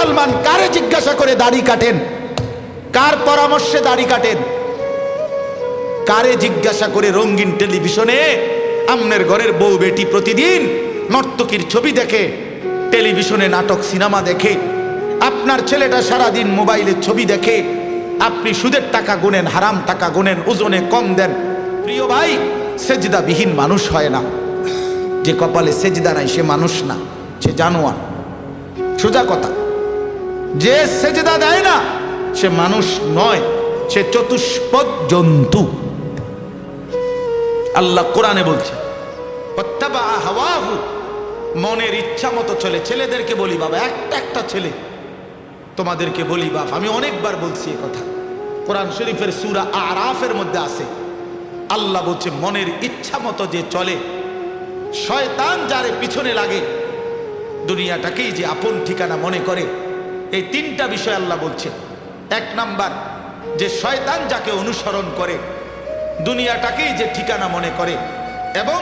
মুসলমান কারে জিজ্ঞাসা করে দাড়ি কাটেন? কার পরামর্শে দাড়ি কাটেন? কারে জিজ্ঞাসা করে রঙিন টেলিভিশনে আমনের ঘরের বউ বেটি প্রতিদিন নর্তকীর ছবি দেখে, টেলিভিশনে নাটক সিনেমা দেখে, আপনার ছেলেটা সারাদিন মোবাইলের ছবি দেখে, আপনি সুদের টাকা গুনেন, হারাম টাকা গুনেন, ওজনে কম দেন। প্রিয় ভাই, সেজদাবিহীন মানুষ হয় না। যে কপালে সেজদা নাই সে মানুষ না, সে জানোয়ার। সোজা কথা, যে সেজদা দেয় না সে মানুষ নয়, সে চতুষ্পদ জন্তু। আল্লাহ কোরআনে বলছে মনের ইচ্ছা মতো চলে। ছেলেদেরকে বলি বাবা, একটা ছেলে তোমাদেরকে বলি বাপ, আমি অনেকবার বলছি এ কথা, কোরআন শরীফের সূরা আরাফের মধ্যে আছে। আল্লাহ বলছে মনের ইচ্ছা মতো যে চলে, শয়তান যারে পিছনে লাগে, দুনিয়াটাকেই যে আপন ঠিকানা মনে করে। এই তিনটা বিষয় আল্লাহ বলছে। এক নাম্বার, যে শয়তান যাকে অনুসরণ করে, দুনিয়াটাকেই যে ঠিকানা মনে করে, এবং